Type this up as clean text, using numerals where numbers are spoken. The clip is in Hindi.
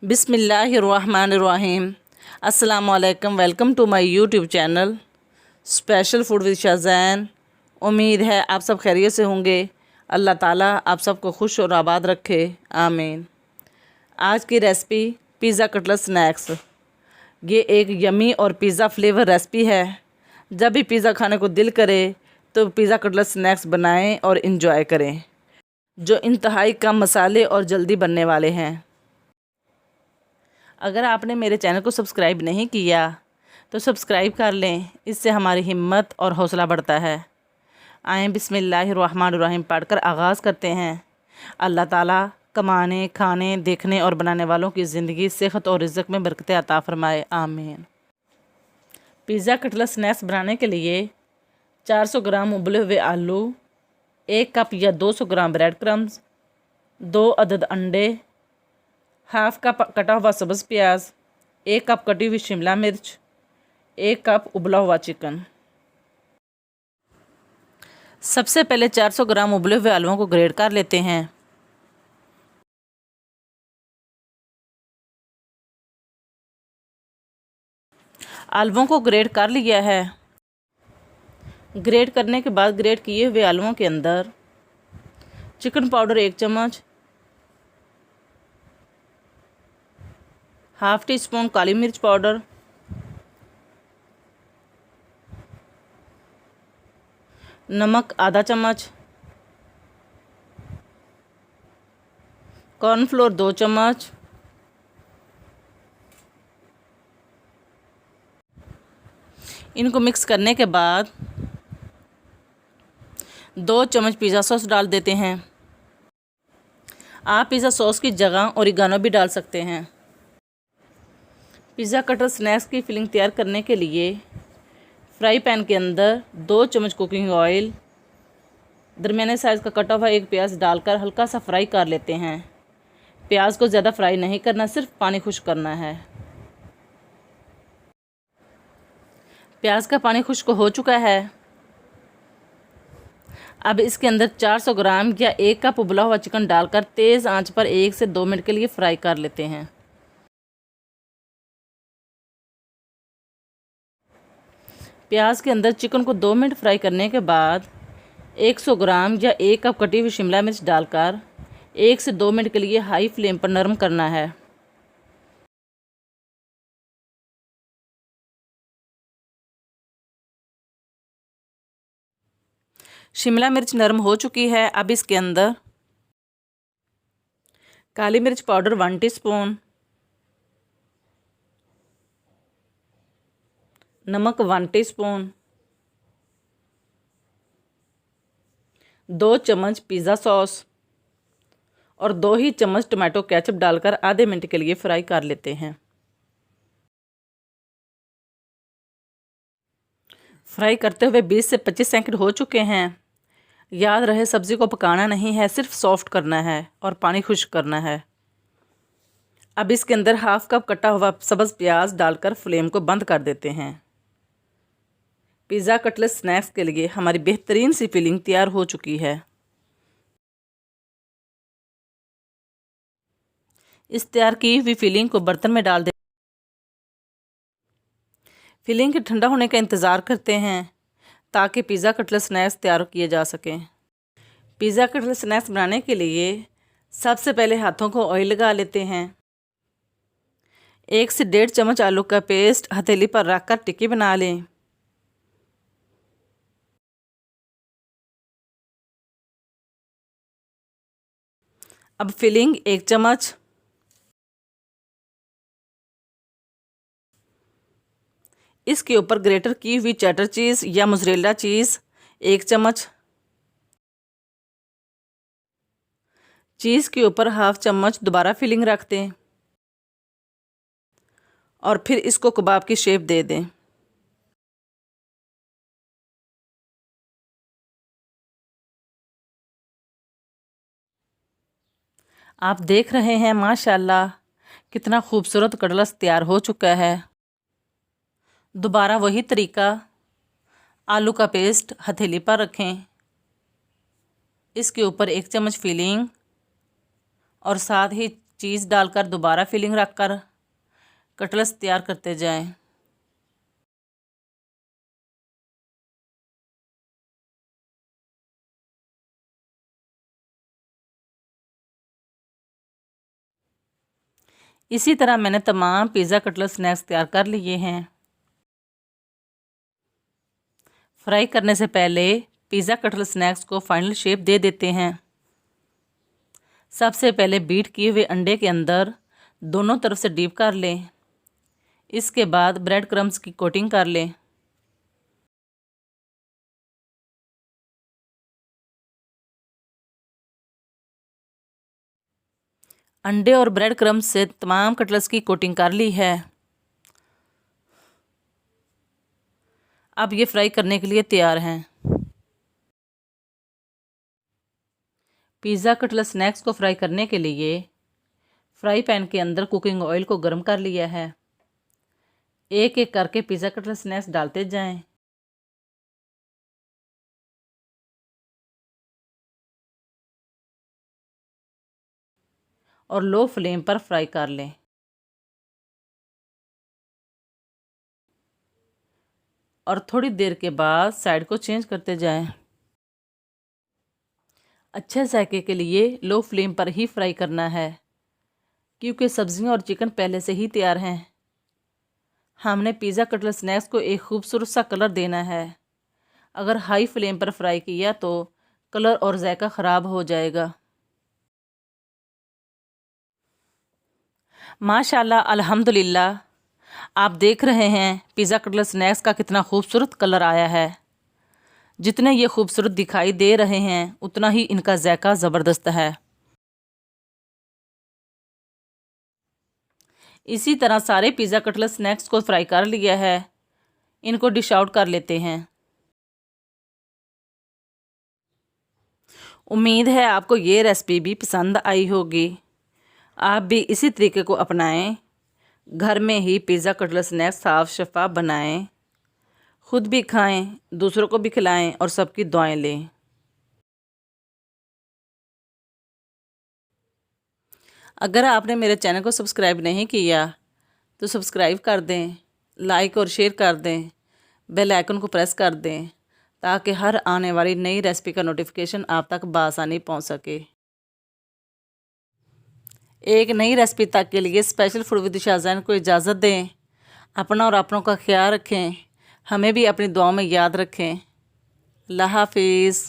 बिस्मिल्लाहिर्रहमानिर्रहीम। अस्सलामुअलैकुम। Welcome to my YouTube channel special food with Shazain. उम्मीद है आप सब खैरियत से होंगे। अल्लाह ताला आप सबको खुश और आबाद रखे, आमीन। आज की रेसिपी पिज़्ज़ा कटलेट स्नैक्स। ये एक यमी और पिज़्ज़ा फ्लेवर रेसिपी है। जब भी पिज़्ज़ा खाने को दिल करे तो पिज़्ज़ा कटलेट स्नैक्स बनाएं और इन्जॉय करें, जो इंतहाई कम मसाले और जल्दी बनने वाले हैं। अगर आपने मेरे चैनल को सब्सक्राइब नहीं किया तो सब्सक्राइब कर लें, इससे हमारी हिम्मत और हौसला बढ़ता है। आएँ बिस्मिल्लाहिर्रहमानिर्रहीम पढ़कर आगाज़ करते हैं। अल्लाह ताला कमाने, खाने, देखने और बनाने वालों की ज़िंदगी सेहत और रिज़्क़ में बरकत अता फ़रमाए, आमीन। पिज़्ज़ा कटलेट स्नैक्स बनाने के लिए 400 ग्राम उबले हुए आलू, 1 कप या 200 ग्राम ब्रेड क्रम्स, 2 अदद अंडे, हाफ कप कटा हुआ सब्ज़ प्याज, 1 कप कटी हुई शिमला मिर्च, 1 कप उबला हुआ चिकन। सबसे पहले 400 ग्राम उबले हुए आलुओं को ग्रेट कर लेते हैं। आलुओं को ग्रेट कर लिया है। ग्रेट करने के बाद ग्रेट किए हुए आलुओं के अंदर चिकन पाउडर 1 चम्मच, हाफ टी स्पून काली मिर्च पाउडर, नमक आधा चम्मच, कॉर्नफ्लोर 2 चम्मच, इनको मिक्स करने के बाद 2 चम्मच पिज़्ज़ा सॉस डाल देते हैं। आप पिज़्ज़ा सॉस की जगह ओरिगानो भी डाल सकते हैं। पिज़्ज़ा कटलेट स्नैक्स की फिलिंग तैयार करने के लिए फ्राई पैन के अंदर 2 चम्मच कुकिंग ऑयल, दरमियाने साइज़ का कटा हुआ 1 प्याज डालकर हल्का सा फ्राई कर लेते हैं। प्याज को ज़्यादा फ्राई नहीं करना, सिर्फ पानी खुश्क करना है। प्याज का पानी खुश्क हो चुका है। अब इसके अंदर 400 ग्राम या 1 कप उबला हुआ चिकन डालकर तेज़ आंच पर 1 से 2 मिनट के लिए फ्राई कर लेते हैं। प्याज के अंदर चिकन को 2 मिनट फ्राई करने के बाद 100 ग्राम या 1 कप कटी हुई शिमला मिर्च डालकर 1 से 2 मिनट के लिए हाई फ्लेम पर नरम करना है। शिमला मिर्च नरम हो चुकी है। अब इसके अंदर काली मिर्च पाउडर 1 टीस्पून, नमक 1 टीस्पून, 2 चम्मच पिज़्ज़ा सॉस और 2 ही चम्मच टमाटो केचप डालकर आधे मिनट के लिए फ्राई कर लेते हैं। फ्राई करते हुए 20 से 25 सेकंड हो चुके हैं। याद रहे सब्ज़ी को पकाना नहीं है, सिर्फ सॉफ्ट करना है और पानी खुश्क करना है। अब इसके अंदर हाफ कप कटा हुआ सब्ज़ प्याज डालकर फ्लेम को बंद कर देते हैं। पिज़्ज़ा कटलेट स्नैक्स के लिए हमारी बेहतरीन सी फिलिंग तैयार हो चुकी है। इस तैयार की हुई फिलिंग को बर्तन में डाल दें। फिलिंग के ठंडा होने का इंतज़ार करते हैं ताकि पिज़्ज़ा कटलेट स्नैक्स तैयार किए जा सकें। पिज़्ज़ा कटलेट स्नैक्स बनाने के लिए सबसे पहले हाथों को ऑयल लगा लेते हैं। 1 से 1.5 चम्मच आलू का पेस्ट हथेली पर रखकर टिक्की बना लें। अब फिलिंग 1 चम्मच, इसके ऊपर ग्रेटर की हुई चेडर चीज़ या मोज़रेला चीज़ 1 चम्मच, चीज़ के ऊपर हाफ चम्मच दोबारा फिलिंग रख दें और फिर इसको कबाब की शेप दे दें। आप देख रहे हैं माशाल्लाह कितना खूबसूरत कटलेट तैयार हो चुका है। दोबारा वही तरीका, आलू का पेस्ट हथेली पर रखें, इसके ऊपर 1 चम्मच फिलिंग और साथ ही चीज़ डालकर दोबारा फिलिंग रखकर कटलेट्स तैयार करते जाएं। इसी तरह मैंने तमाम पिज़्ज़ा कटलेट स्नैक्स तैयार कर लिए हैं। फ्राई करने से पहले पिज़्ज़ा कटलेट स्नैक्स को फाइनल शेप दे देते हैं। सबसे पहले बीट किए हुए अंडे के अंदर दोनों तरफ से डीप कर लें। इसके बाद ब्रेड क्रम्स की कोटिंग कर लें। अंडे और ब्रेड क्रम्स से तमाम कटलेट्स की कोटिंग कर ली है। अब ये फ्राई करने के लिए तैयार हैं। पिज़्ज़ा कटलेट स्नैक्स को फ्राई करने के लिए फ्राई पैन के अंदर कुकिंग ऑयल को गर्म कर लिया है। एक एक करके पिज़्ज़ा कटलेट स्नैक्स डालते जाएं। और लो फ्लेम पर फ्राई कर लें। और थोड़ी देर के बाद साइड को चेंज करते जाएं। अच्छे जायके के लिए लो फ्लेम पर ही फ्राई करना है, क्योंकि सब्जियां और चिकन पहले से ही तैयार हैं। हमने पिज़्ज़ा कटलेट स्नैक्स को एक खूबसूरत सा कलर देना है। अगर हाई फ्लेम पर फ्राई किया तो कलर और जायका ख़राब हो जाएगा। माशाल्लाह अल्हम्दुलिल्लाह, आप देख रहे हैं पिज़्ज़ा कटलेट स्नैक्स का कितना खूबसूरत कलर आया है। जितने ये खूबसूरत दिखाई दे रहे हैं उतना ही इनका जायका ज़बरदस्त है। इसी तरह सारे पिज़्ज़ा कटलेट स्नैक्स को फ्राई कर लिया है। इनको डिश आउट कर लेते हैं। उम्मीद है आपको ये रेसिपी भी पसंद आई होगी। आप भी इसी तरीके को अपनाएं। घर में ही पिज़्ज़ा कटलेट स्नैक्स साफ़ शफ़ाफ बनाएं, खुद भी खाएं, दूसरों को भी खिलाएं और सबकी दुआएं लें। अगर आपने मेरे चैनल को सब्सक्राइब नहीं किया तो सब्सक्राइब कर दें, लाइक और शेयर कर दें, बेल आइकन को प्रेस कर दें ताकि हर आने वाली नई रेसिपी का नोटिफिकेशन आप तक बआसानी पहुंच सके। एक नई रेसिपी तक के लिए स्पेशल फूड विद शाहज़ैन को इजाज़त दें। अपना और अपनों का ख्याल रखें। हमें भी अपनी दुआओं में याद रखें। अल्लाह हाफिज़।